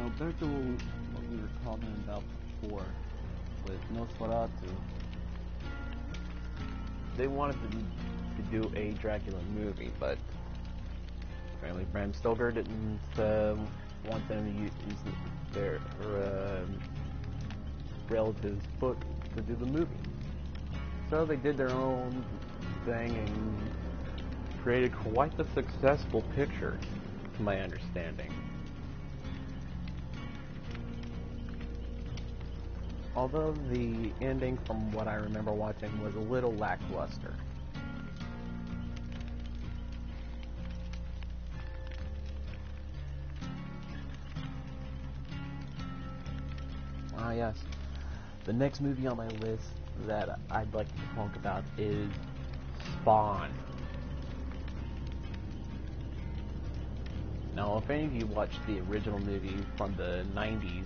Now back to what we were talking about before with Nosferatu. They wanted to do a Dracula movie, but apparently Bram Stoker didn't want them to use their relative's book to do the movie. So they did their own thing and created quite the successful picture, to my understanding. Although the ending, from what I remember watching, was a little lackluster. Ah yes, the next movie on my list that I'd like to talk about is Spawn. Now, if any of you watched the original movie from the 90s,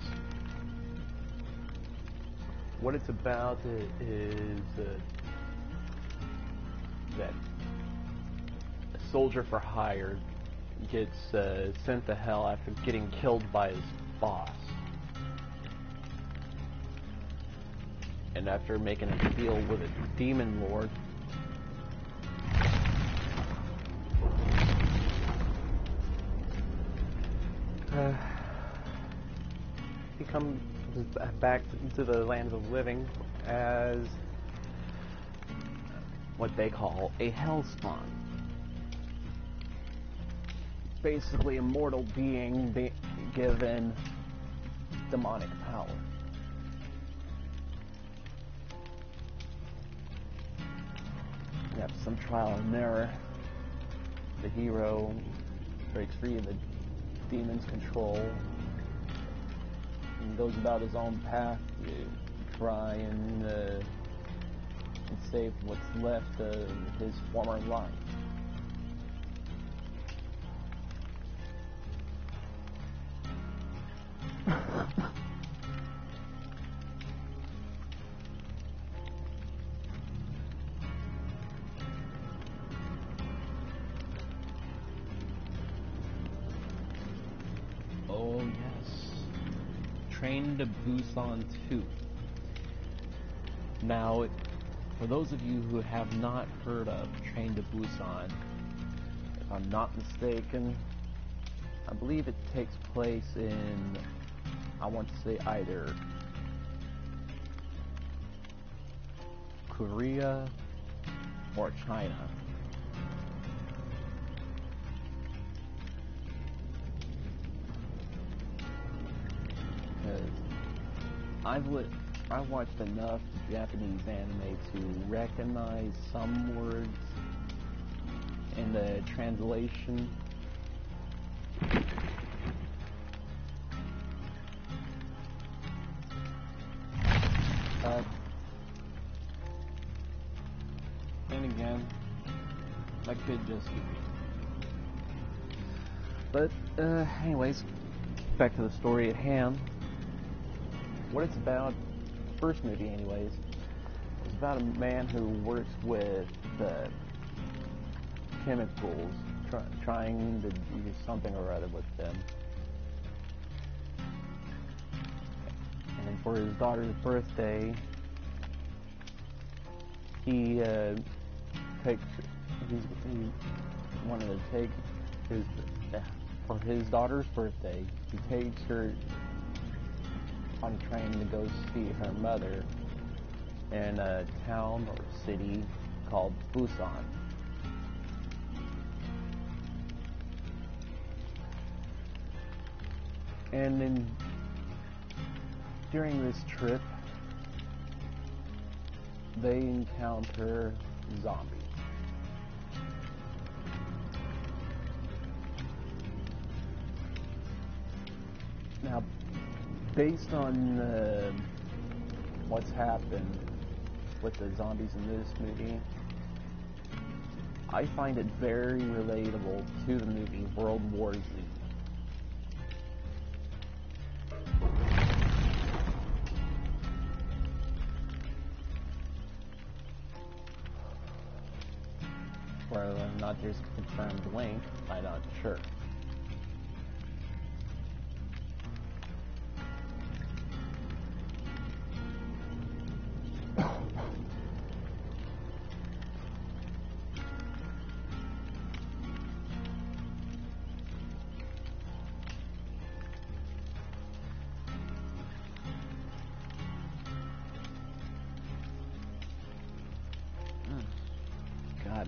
what it's about is that a soldier for hire gets sent to hell after getting killed by his boss. And after making a deal with a demon lord, he comes back into the land of the living as what they call a hellspawn. Basically a mortal being given demonic power. After some trial and error, the hero breaks free of the demon's control and goes about his own path to try and save what's left of his former life. Oh yes, Train to Busan 2. Now, for those of you who have not heard of Train to Busan, if I'm not mistaken, I believe it takes place in, I want to say, either Korea or China. I've watched enough Japanese anime to recognize some words in the translation. And again, that could just be. But anyways, back to the story at hand. What it's about, the first movie anyways, is about a man who works with chemicals, trying to do something or other with them. And for his daughter's birthday, he wanted to take his, for his daughter's birthday, he takes her on a train to go see her mother in a town or city called Busan. And then during this trip, they encounter zombies. Now, based on what's happened with the zombies in this movie, I find it very relatable to the movie World War Z. Whether or not there's a confirmed link, I'm not sure.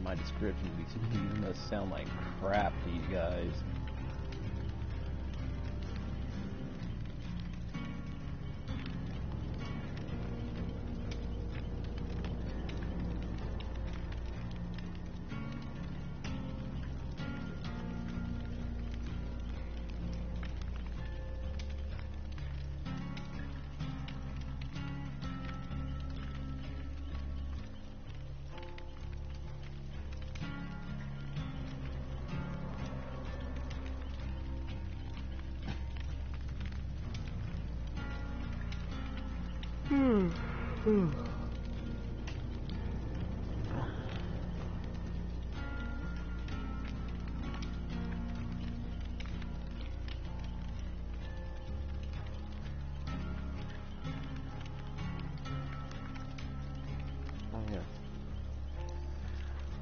my description. These must sound like crap to you guys.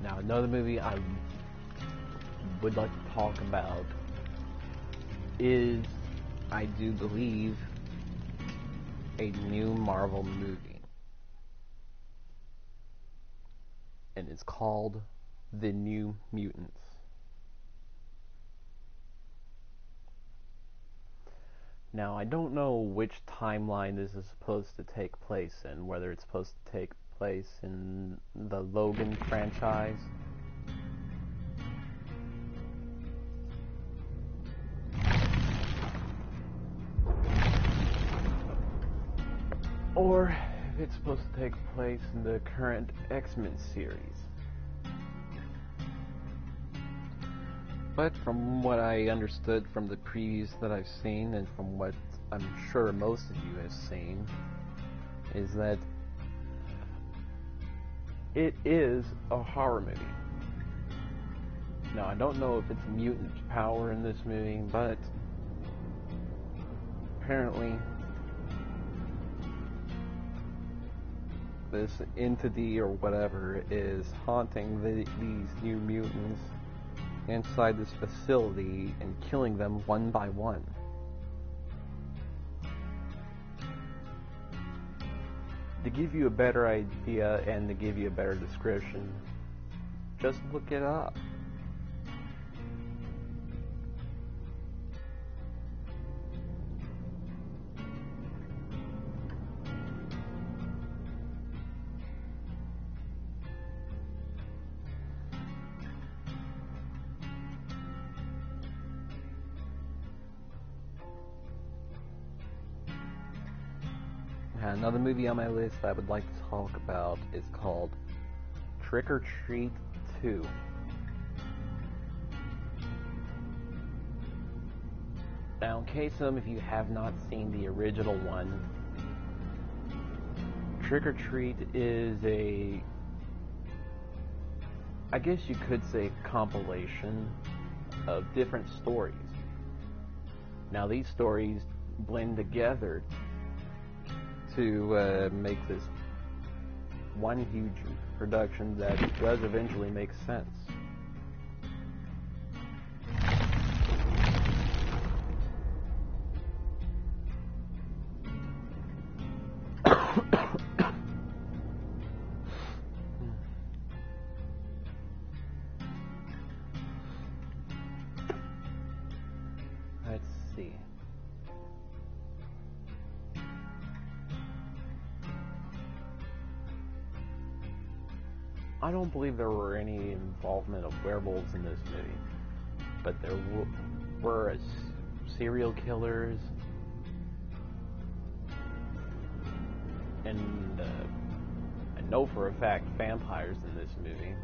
Now, another movie I would like to talk about is, I do believe, a new Marvel movie. And it's called The New Mutants. Now, I don't know which timeline this is supposed to take place in, whether it's supposed to take place in the Logan franchise, or if it's supposed to take place in the current X-Men series. But from what I understood from the previews that I've seen, and from what I'm sure most of you have seen, is that it is a horror movie. Now, I don't know if it's mutant power in this movie, but apparently this entity or whatever is haunting these new mutants inside this facility and killing them one by one. To give you a better idea and to give you a better description, just look it up. Another movie on my list I would like to talk about is called Trick or Treat 2. Now, in case some of you have not seen the original one, Trick or Treat is I guess you could say, compilation of different stories. Now, these stories blend together to make this one huge production that does eventually make sense. Let's see. I don't believe there were any involvement of werewolves in this movie, but there were serial killers, and I know for a fact vampires in this movie.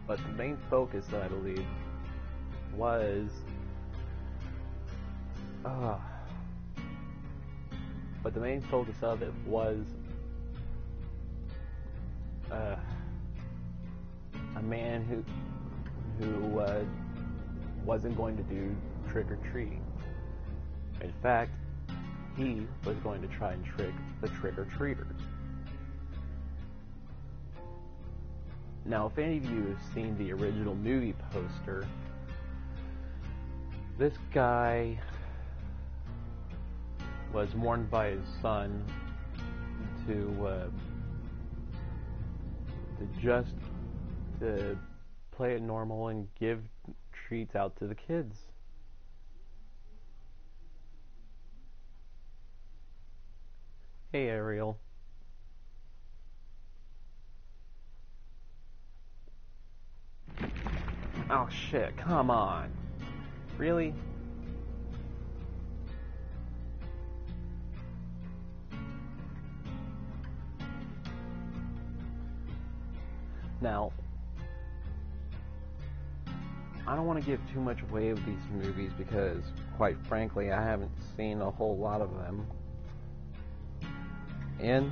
But the main focus, I believe, was but the main focus of it was a man who wasn't going to do trick-or-treating. In fact, he was going to try and trick the trick-or-treaters. Now, if any of you have seen the original movie poster, this guy was warned by his son to just play it normal and give treats out to the kids. Hey, Ariel. Oh shit, come on. Really? Now, I don't want to give too much away of these movies because, quite frankly, I haven't seen a whole lot of them. And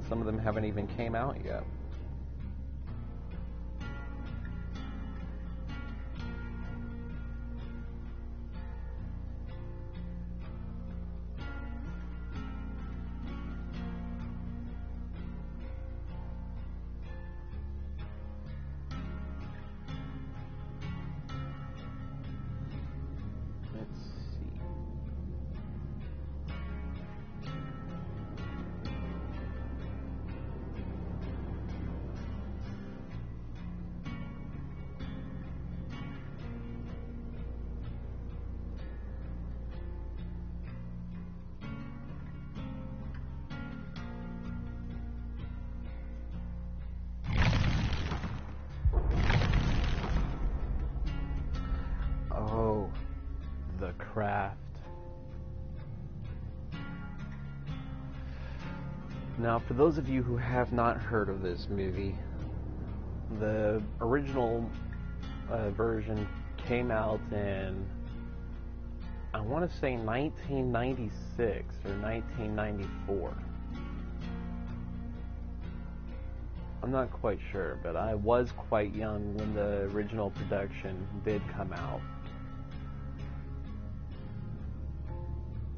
some of them haven't even came out yet. Oh, The Craft. Now, for those of you who have not heard of this movie, the original version came out in, I want to say 1996 or 1994. I'm not quite sure, but I was quite young when the original production did come out.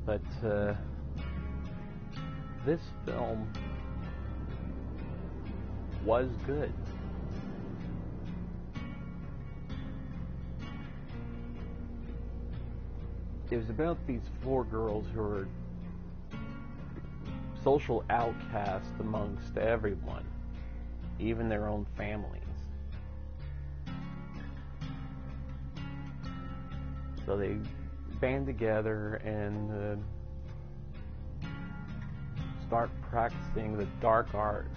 But this film was good. It was about these four girls who were social outcasts amongst everyone, even their own families. So they band together and start practicing the dark arts.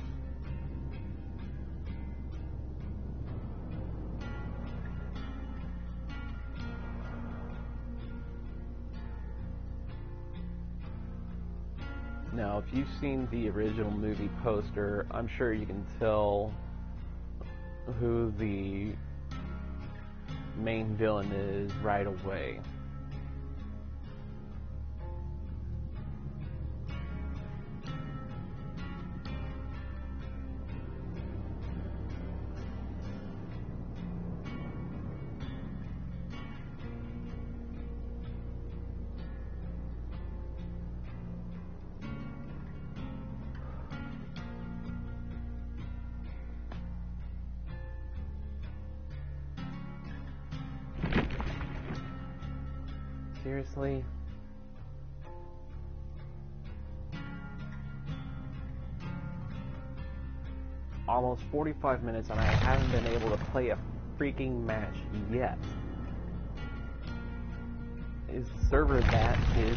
Now, if you've seen the original movie poster, I'm sure you can tell who the main villain is right away. Seriously? Almost 45 minutes and I haven't been able to play a freaking match yet. Is the server that busy?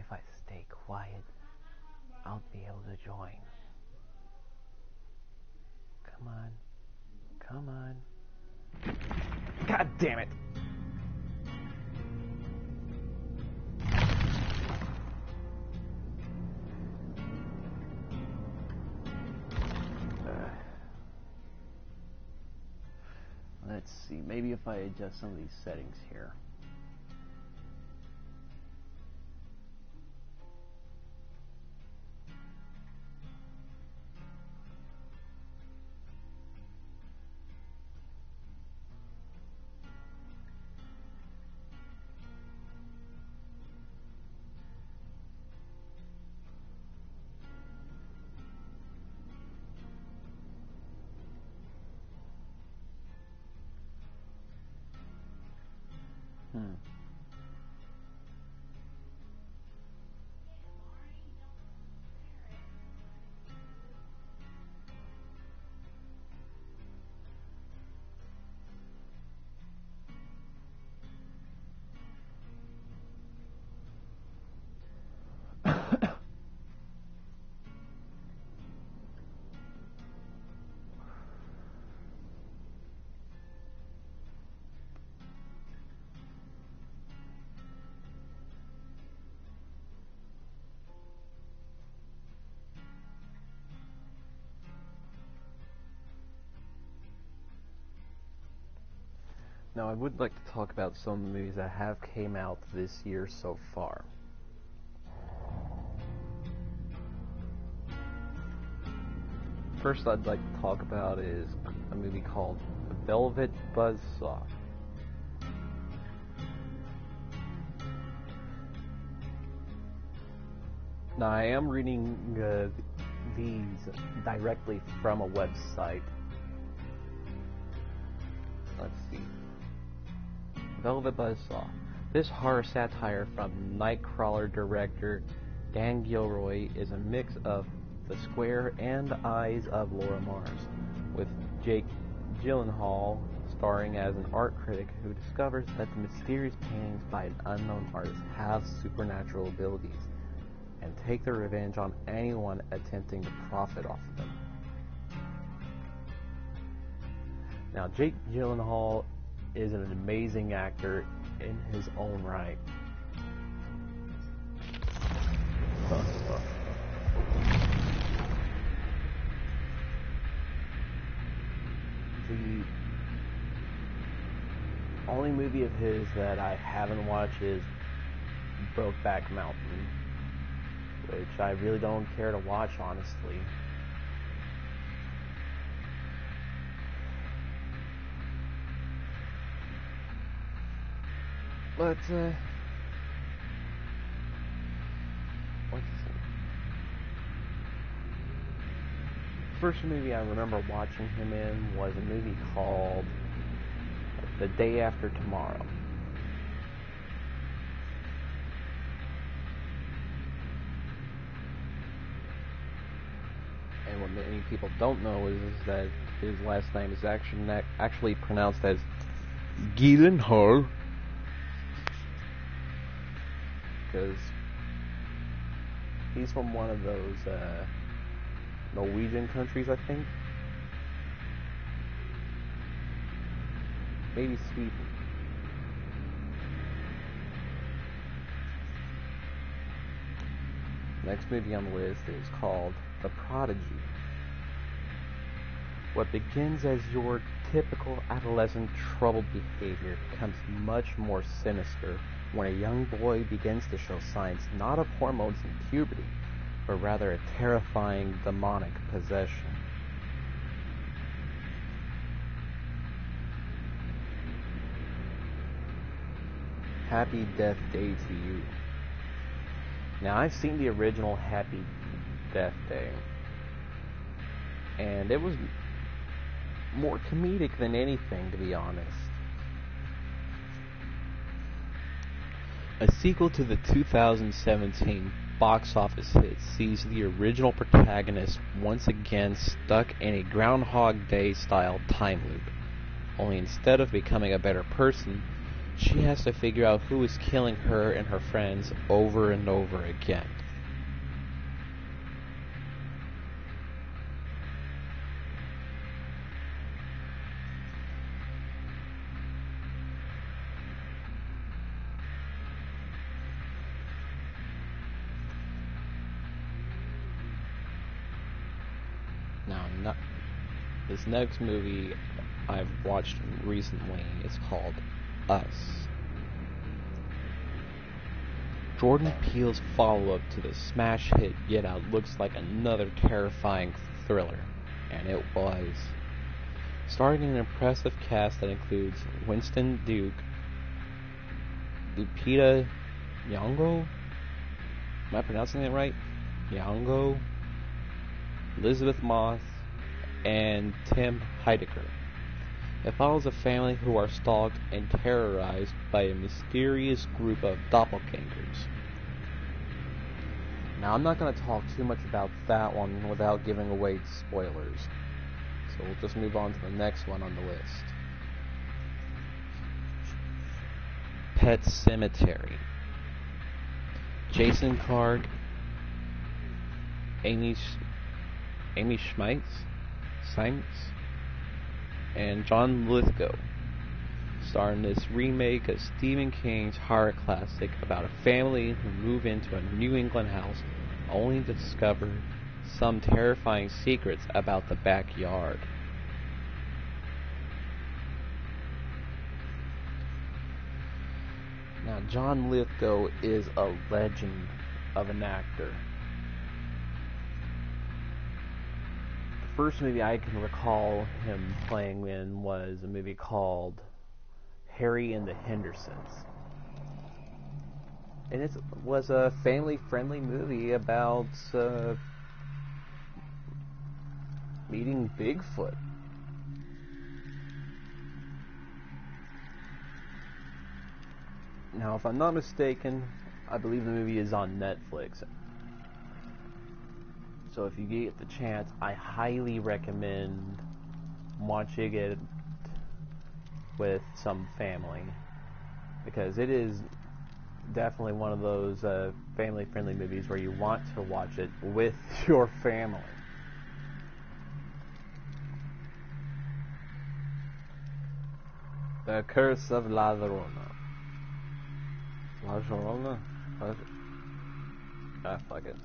if I stay quiet, I'll be able to join. Come on. Come on. God damn it! Let's see, maybe if I adjust some of these settings here. Now, I would like to talk about some movies that have came out this year so far. First I'd like to talk about is a movie called Velvet Buzzsaw. Now, I am reading these directly from a website. Let's see. Velvet Buzzsaw. This horror satire from Nightcrawler director Dan Gilroy is a mix of The Square and Eyes of Laura Mars, with Jake Gyllenhaal starring as an art critic who discovers that the mysterious paintings by an unknown artist have supernatural abilities and take their revenge on anyone attempting to profit off of them. Now, Jake Gyllenhaal is an amazing actor in his own right. The only movie of his that I haven't watched is Brokeback Mountain, which I really don't care to watch, honestly. But, let's see. First movie I remember watching him in was a movie called The Day After Tomorrow. And what many people don't know is that his last name is actually pronounced as Gyllenhaal, because he's from one of those Norwegian countries, I think. Maybe Sweden. Next movie on the list is called The Prodigy. What begins as your typical adolescent troubled behavior becomes much more sinister when a young boy begins to show signs not of hormones in puberty, but rather a terrifying demonic possession. Happy Death Day to You. Now, I've seen the original Happy Death Day, and it was more comedic than anything, to be honest. A sequel to the 2017 box office hit sees the original protagonist once again stuck in a Groundhog Day style time loop, only instead of becoming a better person, she has to figure out who is killing her and her friends over and over again. Now, this next movie I've watched recently is called Us. Jordan Peele's follow-up to the smash hit Get Out looks like another terrifying thriller, and it was. Starring an impressive cast that includes Winston Duke, Lupita Nyong'o, am I pronouncing it right? Nyong'o, Elizabeth Moss, and Tim Heidecker. It follows a family who are stalked and terrorized by a mysterious group of doppelgangers. Now, I'm not going to talk too much about that one without giving away spoilers, so we'll just move on to the next one on the list. Pet Sematary. Jason Clarke, Amy Schmeitz, and John Lithgow star in this remake of Stephen King's horror classic about a family who move into a New England house only to discover some terrifying secrets about the backyard. Now, John Lithgow is a legend of an actor. The first movie I can recall him playing in was a movie called Harry and the Hendersons. And it was a family-friendly movie about meeting Bigfoot. Now, if I'm not mistaken, I believe the movie is on Netflix. So if you get the chance, I highly recommend watching it with some family, because it is definitely one of those family-friendly movies where you want to watch it with your family. The Curse of La Llorona. La Llorona? Fuck it.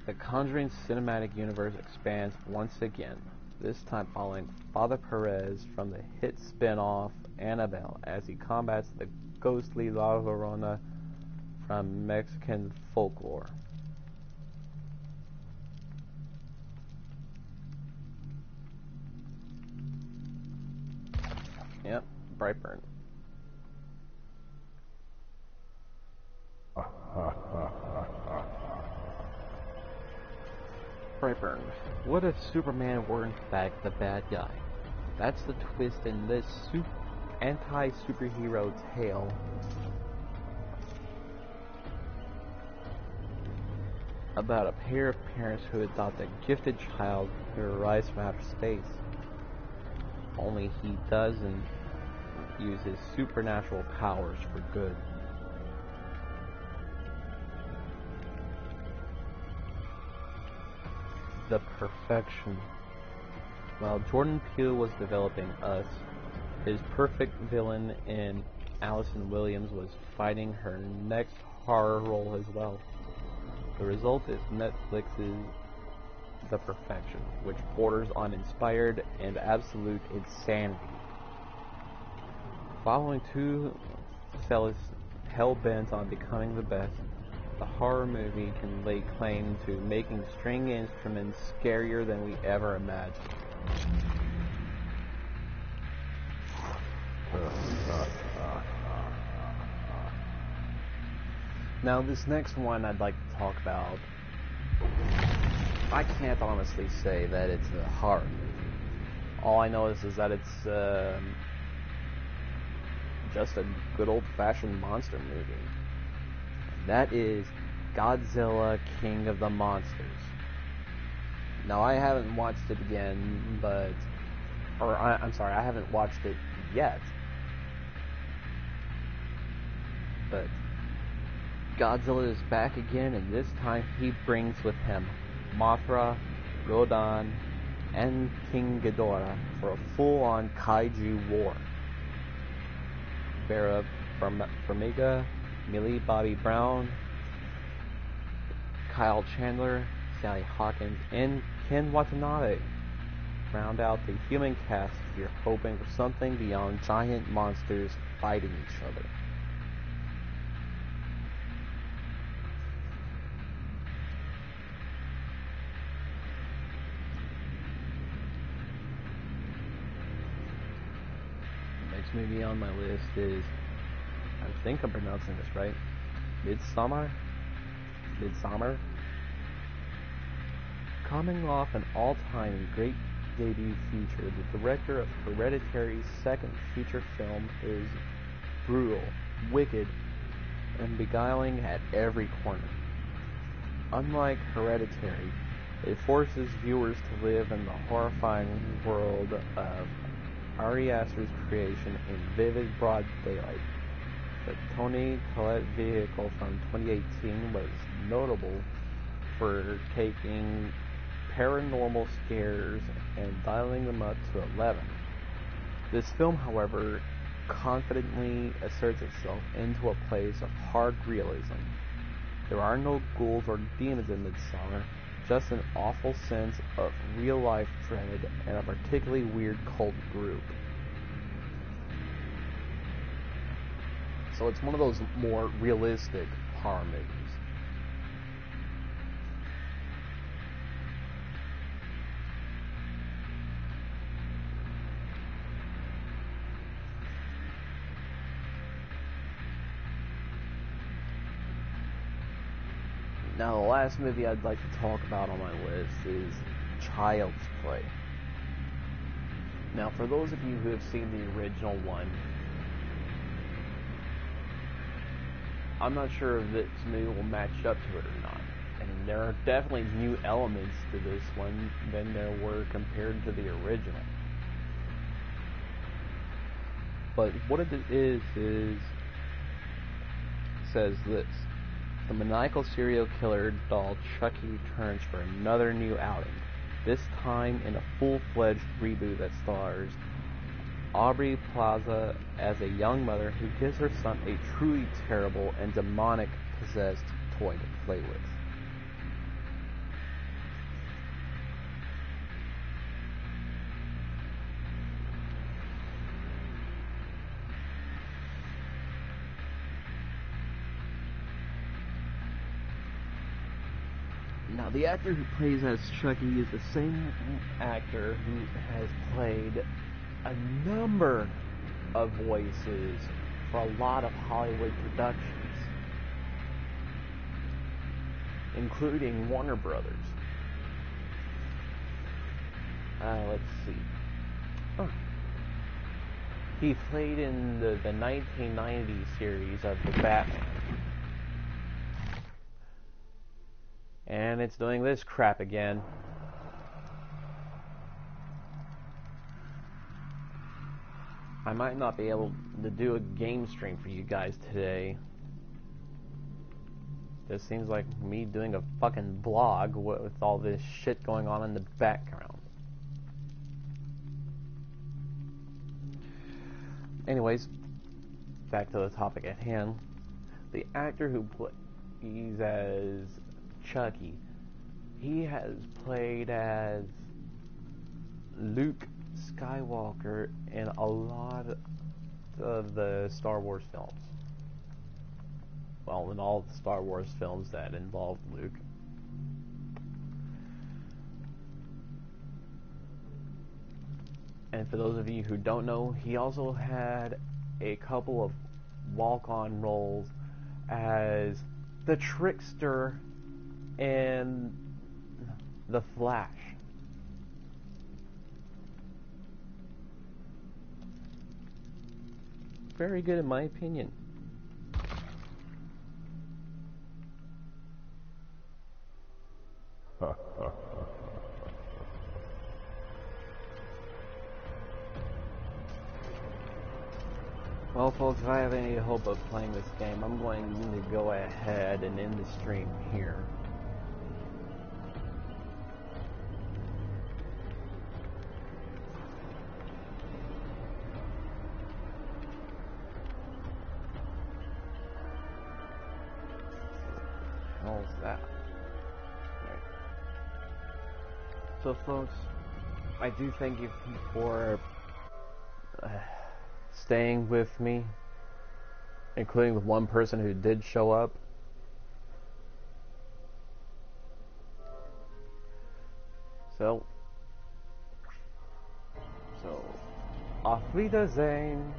The Conjuring cinematic universe expands once again, this time following Father Perez from the hit spin-off Annabelle as he combats the ghostly La Llorona from Mexican folklore. Yep, Brightburn. Brightburn. What if Superman were in fact the bad guy? That's the twist in this anti-superhero tale. About a pair of parents who adopt a gifted child who arrives from outer space. Only he doesn't use his supernatural powers for good. The perfection. While Jordan Peele was developing Us, his perfect villain in Allison Williams was fighting her next horror role as well. The result is Netflix's The Perfection, which borders on inspired and absolute insanity. Following two fellas hell-bent on becoming the best, the horror movie can lay claim to making string instruments scarier than we ever imagined. Now, this next one I'd like to talk about, I can't honestly say that it's a horror movie. All I know is that it's just a good old-fashioned monster movie. That is Godzilla, King of the Monsters. Now, I haven't watched it again, I haven't watched it yet. but Godzilla is back again, and this time he brings with him Mothra, Rodan, and King Ghidorah for a full-on kaiju war. Vera Farmiga, Millie Bobby Brown, Kyle Chandler, Sally Hawkins, and Ken Watanabe round out the human cast if you're hoping for something beyond giant monsters fighting each other. The next movie on my list is, I think I'm pronouncing this right, Midsommar? Coming off an all-time great debut feature, the director of Hereditary's second feature film is brutal, wicked, and beguiling at every corner. Unlike Hereditary, it forces viewers to live in the horrifying world of Ari Aster's creation in vivid broad daylight. The Toni Collette vehicle from 2018 was notable for taking paranormal scares and dialing them up to 11. This film, however, confidently asserts itself into a place of hard realism. There are no ghouls or demons in Midsommar, just an awful sense of real-life dread and a particularly weird cult group. So it's one of those more realistic horror movies. Now, the last movie I'd like to talk about on my list is Child's Play. Now, for those of you who have seen the original one, I'm not sure if this movie will match up to it or not. And there are definitely new elements to this one than there were compared to the original. But what it is says this. The maniacal serial killer doll Chucky returns for another new outing, this time in a full-fledged reboot that stars Aubrey Plaza as a young mother who gives her son a truly terrible and demonic possessed toy to play with. Now, the actor who plays as Chucky is the same actor who has played a number of voices for a lot of Hollywood productions, including Warner Brothers. Let's see. Oh. He played in the 1990 series of The Batman. And it's doing this crap again. I might not be able to do a game stream for you guys today. This seems like me doing a fucking vlog with all this shit going on in the background. Anyways, back to the topic at hand. The actor who plays as Chucky, he has played as Luke Skywalker in a lot of the Star Wars films. Well, in all the Star Wars films that involve Luke. And for those of you who don't know, he also had a couple of walk-on roles as the Trickster in The Flash. Very good in my opinion. Well, folks, if I have any hope of playing this game, I'm going to go ahead and end the stream here. How's that? Right. So, folks, I do thank you for staying with me, including the one person who did show up. So, auf Wiedersehen.